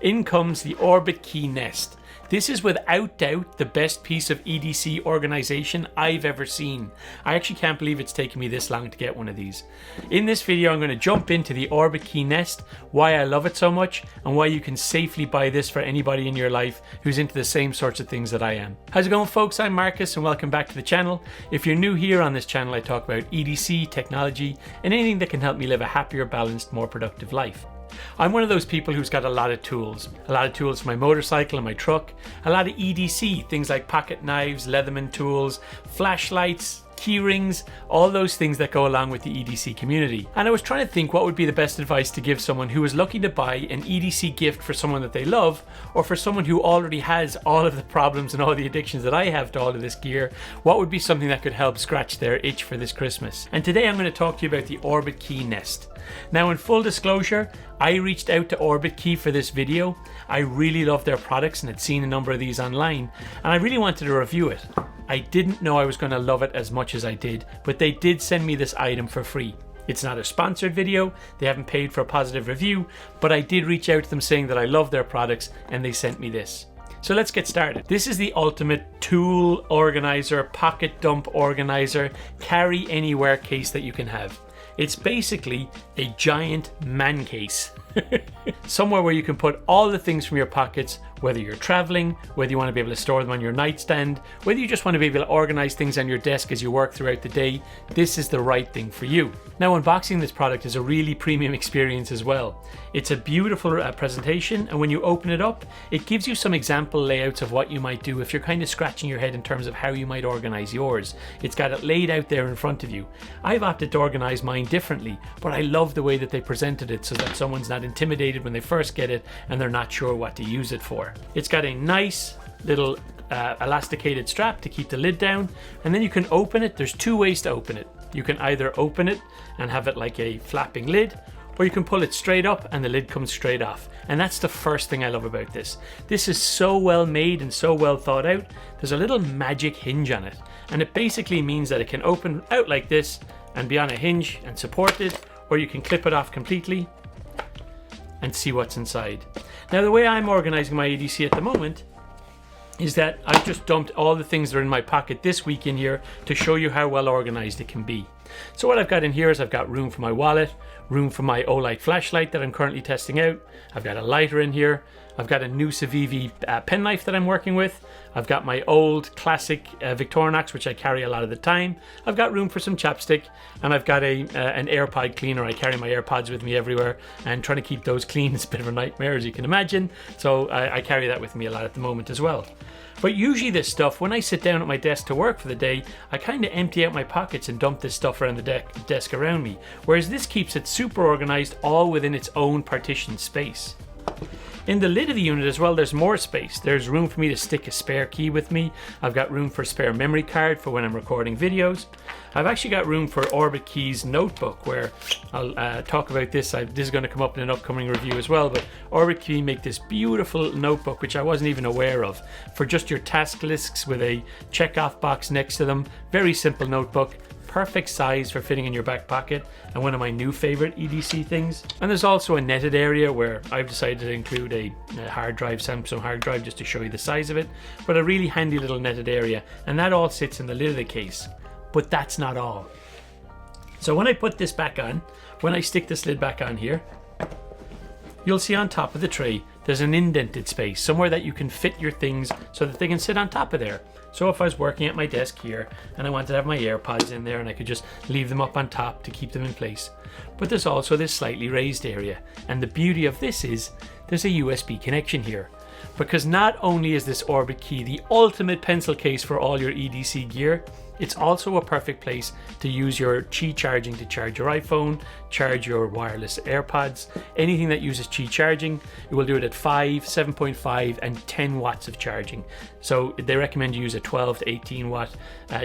In comes the Orbitkey Nest. This is without doubt the best piece of EDC organization I've ever seen. I actually can't believe it's taken me this long to get one of these. In this video, I'm going to jump into the Orbitkey Nest, why I love it so much, and why you can safely buy this for anybody in your life who's into the same sorts of things that I am. How's it going, folks? I'm Marcus and welcome back to the channel. If you're new here on this channel, I talk about EDC, technology, and anything that can help me live a happier, balanced, more productive life. I'm one of those people who's got a lot of tools for my motorcycle and my truck, a lot of EDC, things like pocket knives, Leatherman tools, flashlights, key rings, all those things that go along with the EDC community. And I was trying to think what would be the best advice to give someone who is looking to buy an EDC gift for someone that they love, or for someone who already has all of the problems and all the addictions that I have to all of this gear. What would be something that could help scratch their itch for this Christmas? And today I'm going to talk to you about the Orbitkey Nest. Now, in full disclosure, I reached out to Orbitkey for this video. I really love their products and had seen a number of these online, and I really wanted to review it. I didn't know I was going to love it as much as I did, but they did send me this item for free. It's not a sponsored video, they haven't paid for a positive review, but I did reach out to them saying that I love their products and they sent me this. So let's get started. This is the ultimate tool organizer, pocket dump organizer, carry anywhere case that you can have. It's basically a giant man case. Somewhere where you can put all the things from your pockets, whether you're traveling, whether you want to be able to store them on your nightstand, whether you just want to be able to organize things on your desk as you work throughout the day. This is the right thing for you. Now, unboxing this product is a really premium experience as well. It's a beautiful presentation, and when you open it up, it gives you some example layouts of what you might do if you're kind of scratching your head in terms of how you might organize yours. It's got it laid out there in front of you. I've opted to organize mine differently, but I love the way that they presented it so that someone's not intimidated when they first get it and they're not sure what to use it for. It's got a nice little elasticated strap to keep the lid down, and then you can open it. There's two ways to open it. You can either open it and have it like a flapping lid, or you can pull it straight up and the lid comes straight off. And that's the first thing I love about this. This is so well made and so well thought out. There's a little magic hinge on it, and it basically means that it can open out like this and be on a hinge and supported, or you can clip it off completely and see what's inside. Now, the way I'm organizing my EDC at the moment is that I've just dumped all the things that are in my pocket this week in here to show you how well organized it can be. So what I've got in here is I've got room for my wallet, room for my Olight flashlight that I'm currently testing out. I've got a lighter in here. I've got a new Civivi penknife that I'm working with. I've got my old classic Victorinox, which I carry a lot of the time. I've got room for some chapstick, and I've got an AirPod cleaner. I carry my AirPods with me everywhere, and trying to keep those clean is a bit of a nightmare, as you can imagine. So I carry that with me a lot at the moment as well. But usually this stuff, when I sit down at my desk to work for the day, I kind of empty out my pockets and dump this stuff around the desk around me. Whereas this keeps it super organized, all within its own partitioned space. In the lid of the unit as well, there's more space. There's room for me to stick a spare key with me. I've got room for a spare memory card for when I'm recording videos. I've actually got room for Orbitkey's notebook, where I'll talk about this. This is going to come up in an upcoming review as well, but Orbitkey make this beautiful notebook, which I wasn't even aware of, for just your task lists with a check-off box next to them. Very simple notebook. Perfect size for fitting in your back pocket, and one of my new favorite EDC things. And there's also a netted area where I've decided to include a hard drive, Samsung hard drive, just to show you the size of it, but a really handy little netted area, and that all sits in the lid of the case. But that's not all. So when I put this back on, when I stick this lid back on here, you'll see on top of the tray there's an indented space, somewhere that you can fit your things so that they can sit on top of there. So if I was working at my desk here and I wanted to have my AirPods in there, and I could just leave them up on top to keep them in place. But there's also this slightly raised area, and the beauty of this is there's a USB connection here. Because not only is this Orbitkey the ultimate pencil case for all your EDC gear, it's also a perfect place to use your Qi charging to charge your iPhone, charge your wireless AirPods, anything that uses Qi charging. It will do it at 5, 7.5 and 10 watts of charging. So they recommend you use a 12 to 18 watt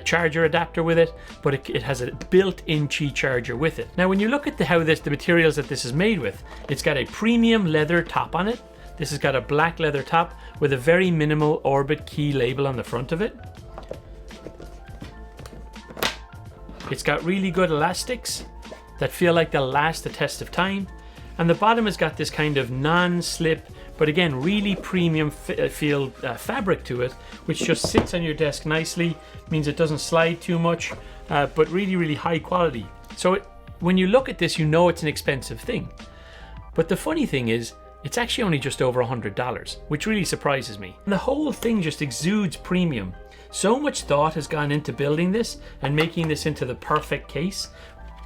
charger adapter with it, but it has a built-in Qi charger with it. Now when you look at the materials that this is made with, it's got a premium leather top on it. This has got a black leather top with a very minimal Orbitkey label on the front of it. It's got really good elastics that feel like they'll last the test of time. And the bottom has got this kind of non-slip, but again, really premium feel fabric to it, which just sits on your desk nicely, means it doesn't slide too much, but really, really high quality. So when you look at this, you know it's an expensive thing. But the funny thing is, it's actually only just over $100, which really surprises me. And the whole thing just exudes premium. So much thought has gone into building this and making this into the perfect case.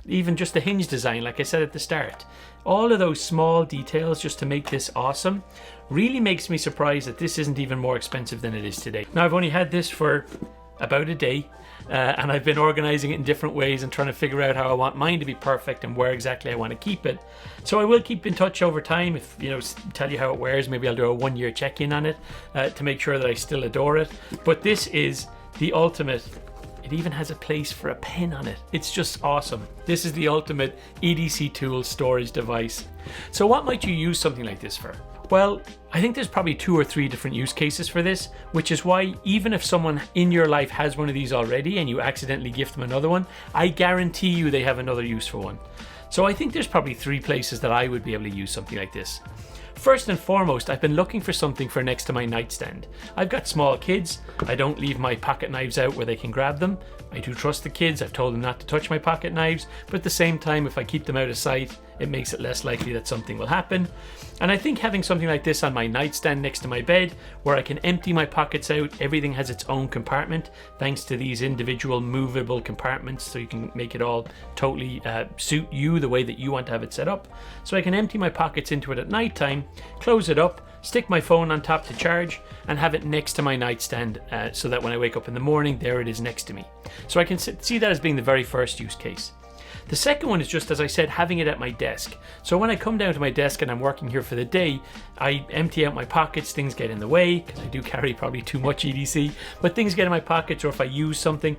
Even just the hinge design, like I said at the start. All of those small details just to make this awesome really makes me surprised that this isn't even more expensive than it is today. Now, I've only had this for about a day, and I've been organizing it in different ways and trying to figure out how I want mine to be perfect and where exactly I want to keep it. So I will keep in touch over time, if tell you how it wears. Maybe I'll do a 1-year check-in on it to make sure that I still adore it. But this is the ultimate. It even has a place for a pen on it. It's just awesome. This is the ultimate EDC tool storage device. So what might you use something like this for? Well, I think there's probably 2 or 3 different use cases for this, which is why even if someone in your life has one of these already and you accidentally gift them another one, I guarantee you they have another use for one. So I think there's probably 3 places that I would be able to use something like this. First and foremost, I've been looking for something for next to my nightstand. I've got small kids. I don't leave my pocket knives out where they can grab them. I do trust the kids. I've told them not to touch my pocket knives, but at the same time, if I keep them out of sight, it makes it less likely that something will happen. And I think having something like this on my nightstand next to my bed, where I can empty my pockets out, everything has its own compartment, thanks to these individual movable compartments, so you can make it all totally suit you the way that you want to have it set up. So I can empty my pockets into it at nighttime, close it up, stick my phone on top to charge, and have it next to my nightstand so that when I wake up in the morning, there it is next to me. So I can see that as being the very first use case. The second one is just, as I said, having it at my desk. So when I come down to my desk and I'm working here for the day, I empty out my pockets, things get in the way, because I do carry probably too much EDC, but things get in my pockets, or if I use something,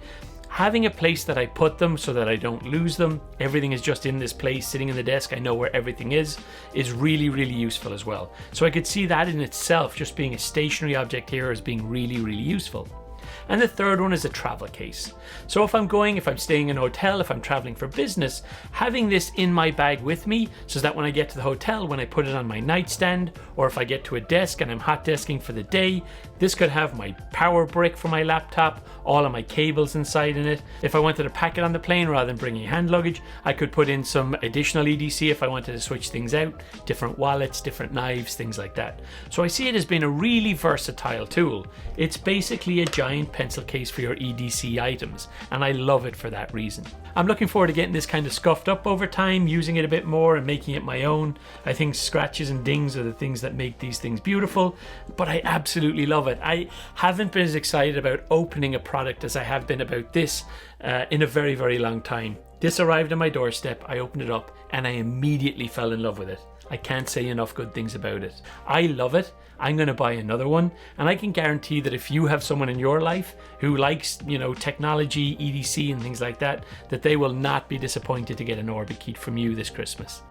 having a place that I put them so that I don't lose them, everything is just in this place, sitting in the desk, I know where everything is really, really useful as well. So I could see that in itself, just being a stationary object here, as being really, really useful. And the third one is a travel case. So if I'm staying in a hotel, if I'm traveling for business, having this in my bag with me, so that when I get to the hotel, when I put it on my nightstand, or if I get to a desk and I'm hot desking for the day, this could have my power brick for my laptop, all of my cables inside in it. If I wanted to pack it on the plane rather than bringing hand luggage, I could put in some additional EDC if I wanted to switch things out, different wallets, different knives, things like that. So I see it as being a really versatile tool. It's basically a giant pencil case for your EDC items, and I love it for that reason. I'm looking forward to getting this kind of scuffed up over time, using it a bit more and making it my own. I think scratches and dings are the things that make these things beautiful, but I absolutely love it. I haven't been as excited about opening a product as I have been about this in a very, very long time. This arrived on my doorstep, I opened it up, and I immediately fell in love with it. I can't say enough good things about it. I love it. I'm going to buy another one, and I can guarantee that if you have someone in your life who likes, technology, EDC and things like that, that they will not be disappointed to get an Orbitkey from you this Christmas.